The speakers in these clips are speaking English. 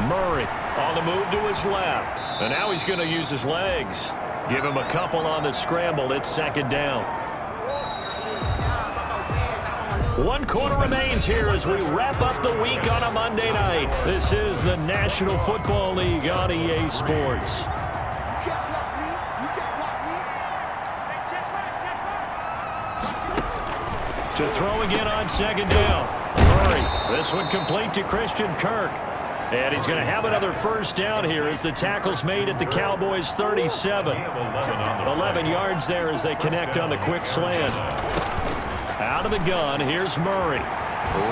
Murray on the move to his left. And now he's going to use his legs. Give him a couple on the scramble. It's second down. 1 quarter remains here as we wrap up the week on a Monday night. This is the National Football League on EA Sports. To throw again on second down. Murray, this one complete to Christian Kirk. And he's going to have another first down here as the tackle's made at the Cowboys' 37. 11 yards there as they connect on the quick slant. Out of the gun, here's Murray.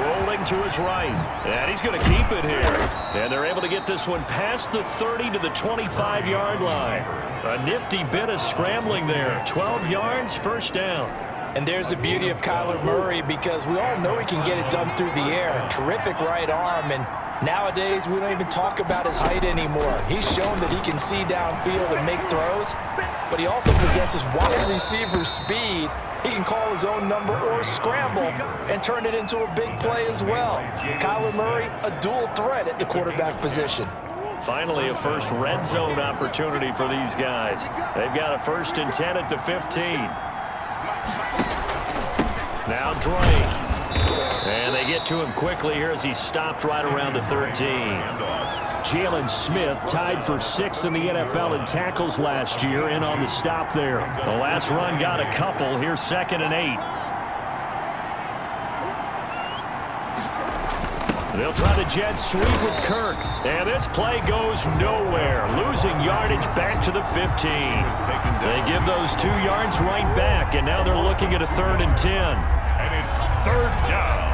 Rolling to his right. And he's going to keep it here. And they're able to get this one past the 30 to the 25-yard line. A nifty bit of scrambling there. 12 yards, first down. And there's the beauty of Kyler Murray, because we all know he can get it done through the air. Terrific right arm, and nowadays we don't even talk about his height anymore. He's shown that he can see downfield and make throws, but he also possesses wide receiver speed. He can call his own number or scramble and turn it into a big play as well. Kyler Murray, a dual threat at the quarterback position. Finally, a first red zone opportunity for these guys. They've got a 1st and 10 at the 15. Now Drake. And they get to him quickly here as he stopped right around the 13. Jalen Smith tied for 6th in the NFL in tackles last year, in on the stop there. The last run got a couple. Here's 2nd and 8. They'll try the jet sweep with Kirk. And this play goes nowhere. Losing yardage back to the 15. They give those 2 yards right back, and now they're looking at a 3rd and 10. And it's 3rd down.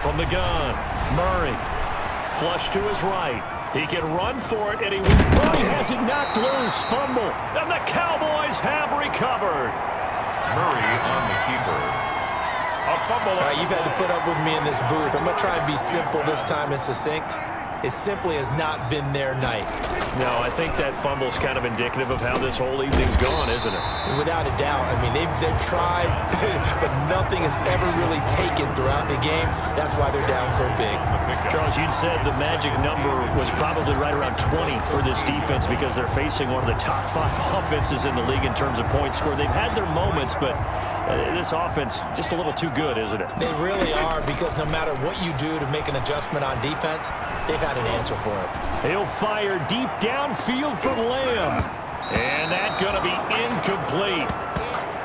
From the gun, Murray. Flush to his right. He can run for it, and he has it knocked loose. Fumble. And the Cowboys have recovered. Murray on the keeper. A fumble. All right, you've had to put up with me in this booth. I'm going to try and be simple this time and succinct. It simply has not been their night. No, I think that fumble's kind of indicative of how this whole evening's gone, isn't it? Without a doubt. I mean, they've tried, but nothing has ever really taken throughout the game. That's why they're down so big. Charles, you'd said the magic number was probably right around 20 for this defense because they're facing one of the top 5 offenses in the league in terms of points scored. They've had their moments, but this offense just a little too good, isn't it? They really are, because no matter what you do to make an adjustment on defense, they've had an answer for it. He'll fire deep downfield for Lamb. And that's going to be incomplete.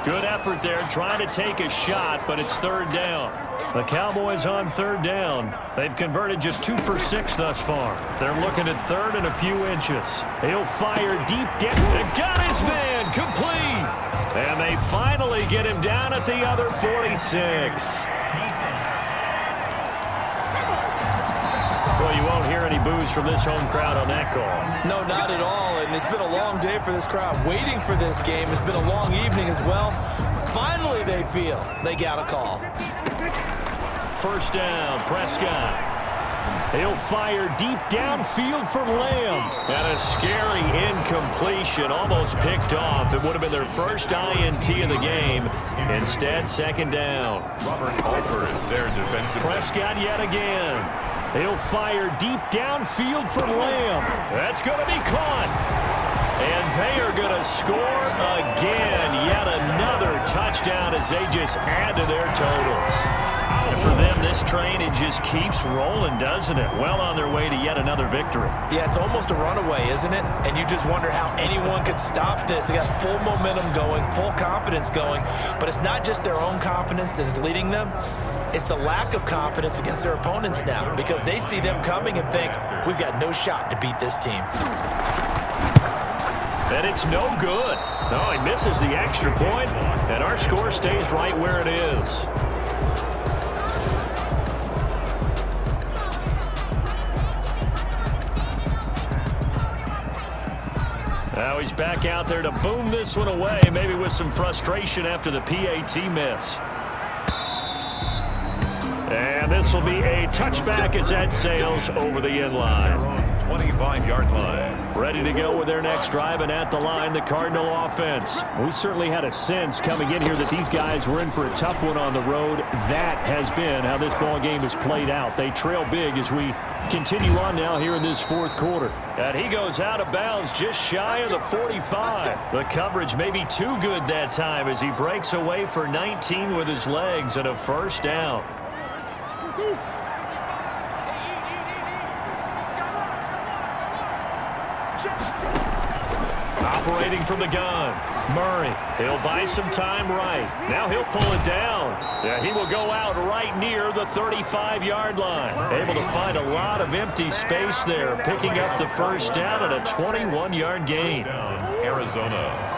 Good effort there trying to take a shot, but it's 3rd down. The Cowboys on 3rd down. They've converted just 2 for 6 thus far. They're looking at 3rd and a few inches. He'll fire deep down. Got his man complete. And they finally get him down at the other 46. Well, you won't hear any boos from this home crowd on that call. No, not at all. And it's been a long day for this crowd waiting for this game. It's been a long evening as well. Finally, they feel they got a call. 1st down, Prescott. He'll fire deep downfield for Lamb. And a scary incompletion, almost picked off. It would have been their first INT of the game. Instead, 2nd down. Robert Alford is their defensive. Prescott yet again. He'll fire deep downfield for Lamb. That's going to be caught. And they are going to score again. Yet another touchdown as they just add to their totals. And for them, this train, it just keeps rolling, doesn't it? Well on their way to yet another victory. Yeah, it's almost a runaway, isn't it? And you just wonder how anyone could stop this. They got full momentum going, full confidence going. But it's not just their own confidence that is leading them. It's the lack of confidence against their opponents now, because they see them coming and think, we've got no shot to beat this team. And it's no good. No, he misses the extra point, and our score stays right where it is. Now he's back out there to boom this one away, maybe with some frustration after the PAT miss. And this will be a touchback as that sails over the end line. 25-yard line. Ready to go with their next drive, and at the line, the Cardinal offense. We certainly had a sense coming in here that these guys were in for a tough one on the road. That has been how this ball game has played out. They trail big as we continue on now here in this fourth quarter. And he goes out of bounds just shy of the 45. The coverage may be too good that time as he breaks away for 19 with his legs and a first down. Operating from the gun, Murray. He'll buy some time right. Now he'll pull it down. Yeah, he will go out right near the 35-yard line. Able to find a lot of empty space there, picking up the first down and a 21-yard gain. Arizona.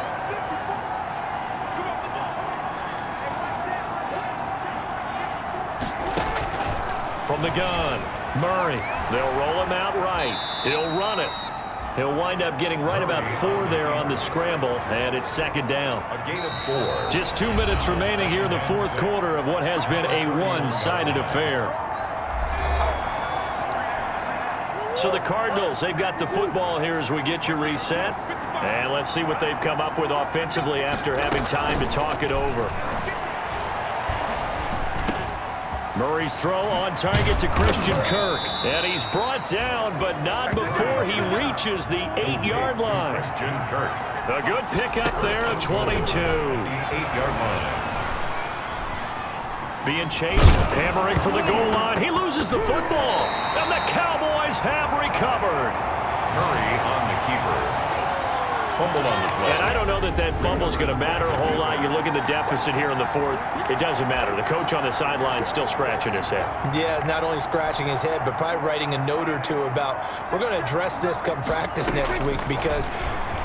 From the gun, Murray. They'll roll him out right. He'll run it. He'll wind up getting right about 4 there on the scramble, and it's second down. A gain of 4. Just 2 minutes remaining here in the fourth quarter of what has been a one-sided affair. So the Cardinals, they've got the football here as we get you reset. And let's see what they've come up with offensively after having time to talk it over. Murray's throw on target to Christian Kirk. And he's brought down, but not before he reaches the 8-yard line. Christian Kirk. A good pickup there of 22. The 8-yard line. Being chased, hammering for the goal line. He loses the football, and the Cowboys have recovered. Murray on the keeper. Fumbled on the play. And I don't know that that fumble is going to matter a whole lot. You look at the deficit here in the fourth, it doesn't matter. The coach on the sideline still scratching his head. Yeah, not only scratching his head, but probably writing a note or two about, we're going to address this come practice next week, because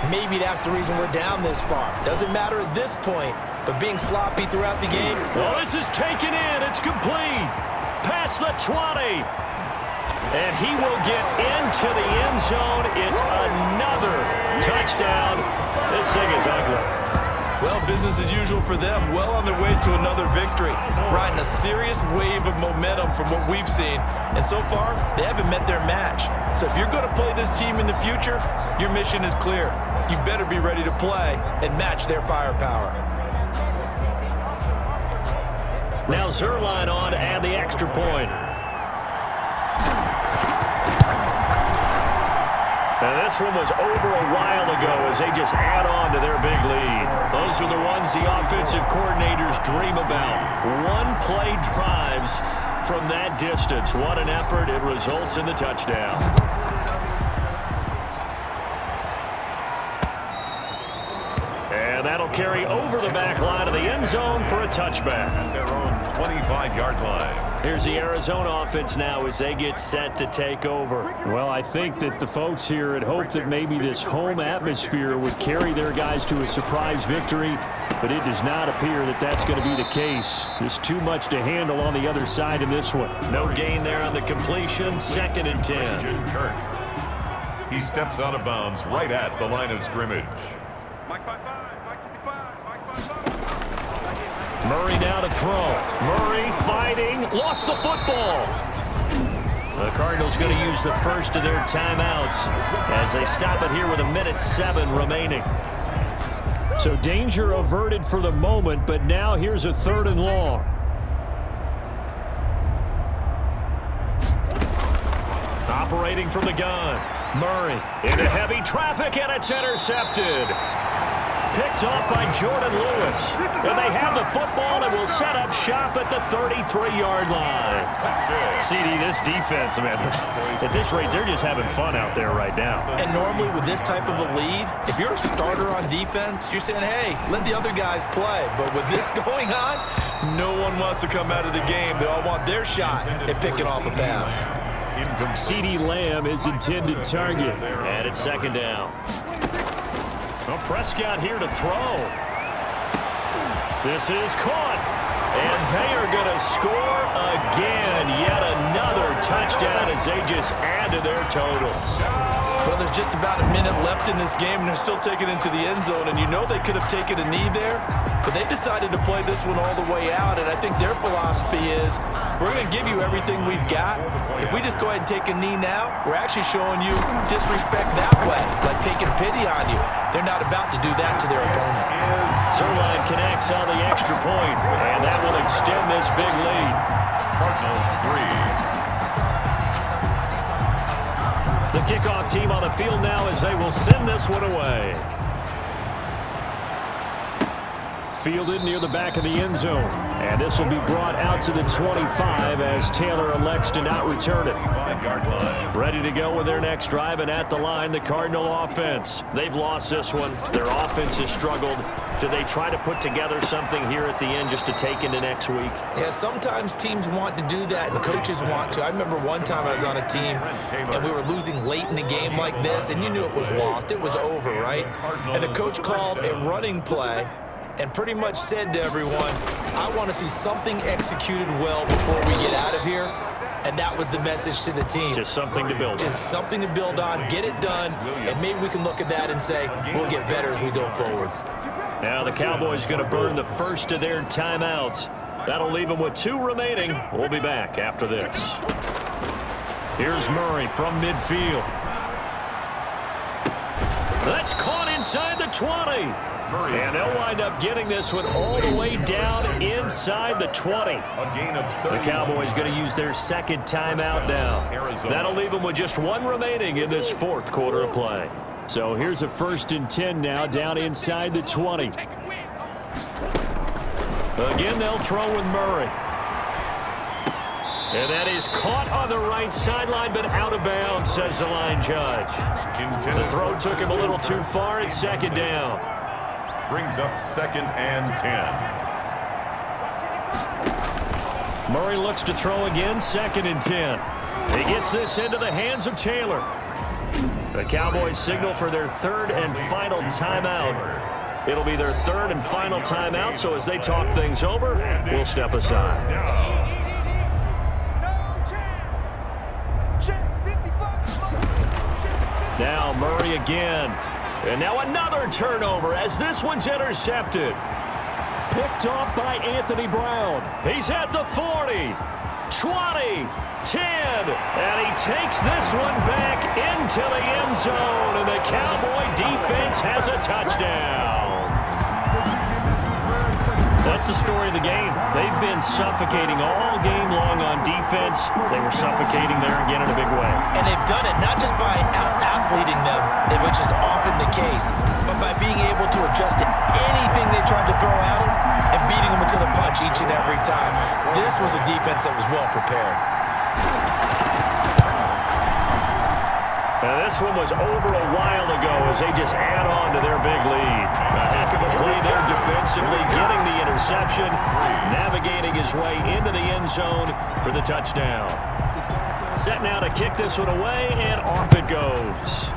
maybe that's the reason we're down this far. Doesn't matter at this point, but being sloppy throughout the game. Well, this is taken in. It's complete. Past the 20. And he will get into the end zone. It's another touchdown. This thing is ugly. Well, business as usual for them. Well on their way to another victory. Riding a serious wave of momentum from what we've seen. And so far, they haven't met their match. So if you're going to play this team in the future, your mission is clear. You better be ready to play and match their firepower. Now Zerline on to add the extra point. And this one was over a while ago as they just add on to their big lead. Those are the ones the offensive coordinators dream about. One-play drives from that distance. What an effort. It results in the touchdown. And that'll carry over the back line of the end zone for a touchback. At their own 25-yard line. Here's the Arizona offense now as they get set to take over. Well, I think that the folks here had hoped that maybe this home atmosphere would carry their guys to a surprise victory, but it does not appear that that's going to be the case. There's too much to handle on the other side in this one. No gain there on the completion, second and 10. Christian Kirk. He steps out of bounds right at the line of scrimmage. Murray now to throw. Murray fighting, lost the football. The Cardinals going to use the first of their timeouts as they stop it here with 1:07 remaining. So danger averted for the moment, but now here's a 3rd and long. Operating from the gun. Murray into heavy traffic, and it's intercepted. Picked off by Jordan Lewis. And they have the football and will set up shop at the 33-yard line. CD, this defense, man, at this rate, they're just having fun out there right now. And normally with this type of a lead, if you're a starter on defense, you're saying, hey, let the other guys play. But with this going on, no one wants to come out of the game. They all want their shot at picking off a pass. CeeDee Lamb is intended target. And it's second down. Well, Prescott here to throw. This is caught. And they are going to score again. Yet another touchdown as they just add to their totals. Well, there's just about a minute left in this game, and they're still taking it into the end zone. And you know they could have taken a knee there, but they decided to play this one all the way out. And I think their philosophy is, we're going to give you everything we've got. If we just go ahead and take a knee now, we're actually showing you disrespect that way, like taking pity on you. They're not about to do that to their opponent. Zerline connects on the extra point, and that will extend this big lead. Cardinals 3. The kickoff team on the field now as they will send this one away. Fielded near the back of the end zone. And this will be brought out to the 25 as Taylor elects to not return it. 5-yard line. Ready to go with their next drive, and at the line, the Cardinal offense. They've lost this one. Their offense has struggled. Do they try to put together something here at the end just to take into next week? Yeah, sometimes teams want to do that and coaches want to. I remember one time I was on a team and we were losing late in the game like this, and you knew it was lost. It was over, right? And the coach called a running play and pretty much said to everyone, I want to see something executed well before we get out of here. And that was the message to the team. Just something to build on. Just something to build on, get it done, and maybe we can look at that and say, we'll get better as we go forward. Now the Cowboys going to burn the first of their timeouts. That'll leave them with 2 remaining. We'll be back after this. Here's Murray from midfield. That's caught inside the 20. And they'll wind up getting this one all the way down inside the 20. The Cowboys going to use their second timeout now. That'll leave them with just 1 remaining in this 4th quarter of play. So here's a 1st and 10 now down inside the 20. Again, they'll throw with Murray. And that is caught on the right sideline, but out of bounds, says the line judge. The throw took him a little too far. It's 2nd down. Brings up 2nd and 10. Murray looks to throw again, 2nd and 10. He gets this into the hands of Taylor. The Cowboys signal for their 3rd and final timeout. It'll be their 3rd and final timeout, so as they talk things over, we'll step aside. Now Murray again. And now another turnover as this one's intercepted. Picked off by Anthony Brown. He's at the 40, 20, 10, and he takes this one back into the end zone, and the Cowboy defense has a touchdown. That's the story of the game. They've been suffocating all game long on defense. They were suffocating there again in a big way. And they've done it not just by out-athleting them, which is often the case, but by being able to adjust to anything they tried to throw at them and beating them into the punch each and every time. This was a defense that was well prepared. Now this one was over a while ago as they just add on to their big lead. A heck of a play there defensively, getting the interception, navigating his way into the end zone for the touchdown. Set now to kick this one away, and off it goes.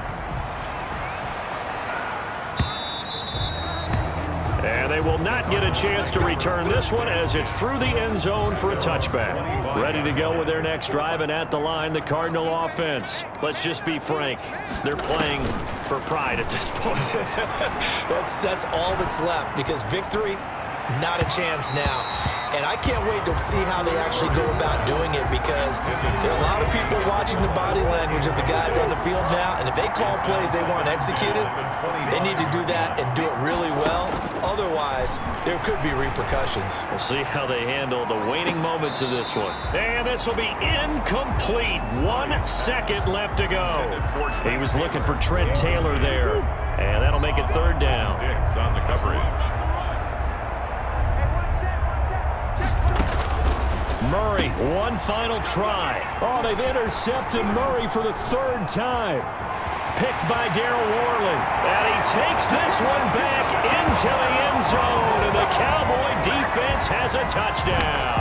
And they will not get a chance to return this one as it's through the end zone for a touchback. Ready to go with their next drive, and at the line, the Cardinal offense. Let's just be frank. They're playing for pride at this point. That's all that's left, because victory, not a chance now. And I can't wait to see how they actually go about doing it, because there are a lot of people watching the body language of the guys on the field now, and if they call plays they want executed, they need to do that and do it really well. Otherwise, there could be repercussions. We'll see how they handle the waning moments of this one. And this will be incomplete. 1 second left to go. He was looking for Trent Taylor there, and that'll make it 3rd down. Diggs on the coverage. Murray, one final try. Oh, they've intercepted Murray for the 3rd time. Picked by Darryl Worley. And he takes this one back into the end zone. And the Cowboy defense has a touchdown.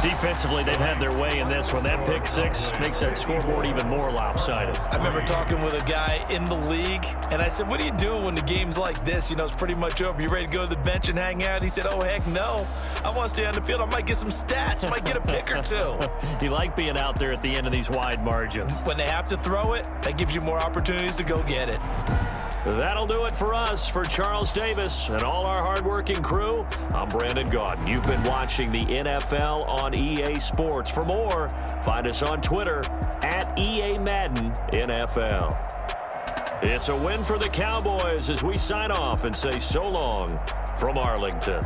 Defensively, they've had their way in this one. That pick 6 makes that scoreboard even more lopsided. I remember talking with a guy in the league, and I said, what do you do when the game's like this? You know, it's pretty much over. You ready to go to the bench and hang out? He said, oh, heck no. I want to stay on the field. I might get some stats. I might get a pick or two. You like being out there at the end of these wide margins. When they have to throw it, that gives you more opportunities to go get it. That'll do it for us. For Charles Davis and all our hardworking crew, I'm Brandon Gaudin. You've been watching the NFL on EA Sports. For more, find us on Twitter at EA Madden NFL. It's a win for the Cowboys as we sign off and say so long from Arlington.